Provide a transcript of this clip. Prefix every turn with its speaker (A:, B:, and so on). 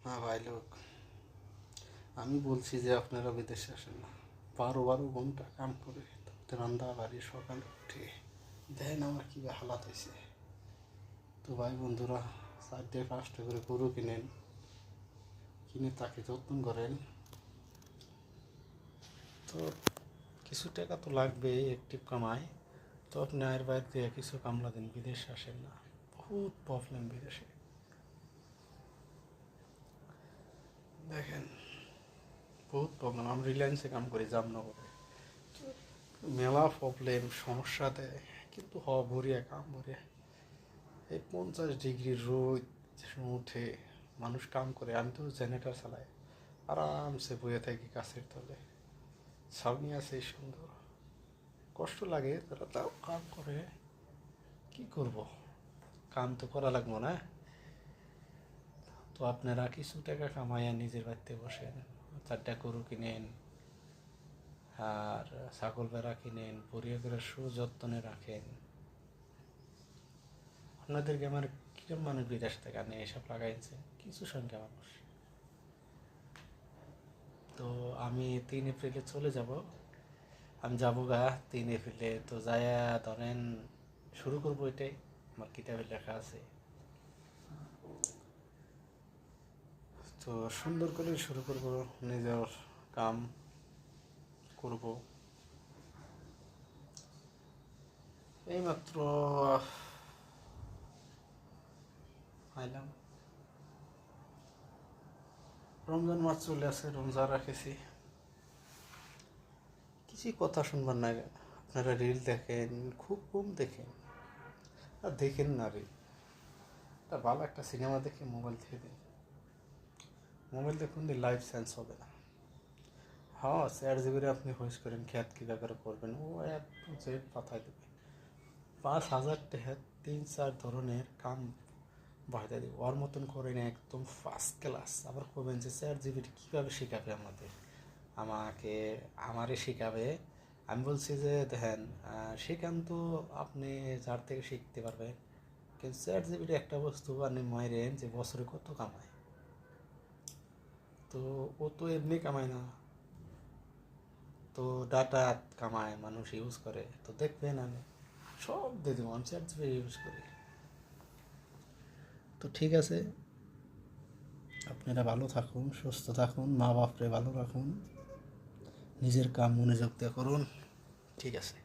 A: হ্যাঁ ভাই লোক, আমি বলছি যে আপনারা বিদেশে আসেন না। 12-12 ঘন্টা কাম করে রান্না বাড়ি সকালে উঠে দেন আমার কী হালাত হয়েছে। তো ভাই বন্ধুরা, 4-5টা করে গরু কিনে তাকে যত্ন করেন। তো কিছু টাকা তো লাগবে, একটিভ কামাই। তো আপনি আয়ের বাইরে দিয়ে কিছু কামলা দিন, বিদেশে আসেন না। বহুত প্রবলেম বিদেশে, দেখেন বহুত প্রবলেম। আমি রিলায়েন্সে কাম করি জামনগরে, মেলা প্রবলেম সমস্যা দেয়, কিন্তু ভরিয়া কাম ভরিয়া এই 50 ডিগ্রি রোদ উঠে মানুষ কাম করে। আমি তো জেনারেটর চালাই, আরামসে বয়ে থাকি গাছের তলে, ছাউনি আছে সুন্দর। কষ্ট লাগে, তারা তাও কাম করে। কি করব, কাম তো করা লাগবো না। তো আপনারা কিছু টাকা কামাইয়া নিজের বাড়িতে বসেন, 4টা গরু কিনেন আর ছাগল বেড়া কিনেন, পরিয়া করে সুযত্নে রাখেন। আপনাদেরকে আমার কিরম মানুষ বিদেশ থেকে আনে এসব লাগাইছে, কিছু সংখ্যা মানুষ। তো আমি 3 এপ্রিলে চলে যাব। আমি যাবো গা 3 এপ্রিলে। তো যাইয়া ধরেন শুরু করবো, এটাই আমার কিতাবে লেখা আছে। তো সুন্দর করে শুরু করব, নিজের কাম করব। এইমাত্র আইলাম, রমজান মাস চলে আসে, রমজা রাখেছি। কিছুই কথা শুনবার না, আপনারা রিল দেখেন, খুব কম দেখেন। আর দেখেন না রিল, ভালো একটা সিনেমা দেখে মোবাইল থেকে দিন। মোবাইল দেখুন, লাইভ সেন্স হবে না। হ্যাঁ, 4 জিবির আপনি হোস করেন, খ্যাত কী ব্যাপারে করবেন, ও অ্যাপ যে পাঠায় দেবে 5,000 টাকা, 3-4 ধরনের কাম বাড়িয়ে দেবে। ওর মতন করে না, একদম ফার্স্ট ক্লাস। আবার করবেন যে 4 জিবি কীভাবে শেখাবে আমারে শেখাবে। আমি বলছি যে দেখেন, শেখান তো আপনি যার থেকে শিখতে পারবেন, কিন্তু 4 জিবির একটা বস্তু আপনি মাইরেন যে বছরে কত কামায়। তো ও তো এমনি কামায় না, তো ডাটা কামায়, মানুষ ইউজ করে। তো দেখবেন আমি সব দিয়ে দেবো, আমি 4 জিবি ইউজ করি। তো ঠিক আছে, আপনারা ভালো থাকুন, সুস্থ থাকুন, মা বাপরে ভালো রাখুন, নিজের কাম মনোযোগ দিয়ে করুন। ঠিক আছে।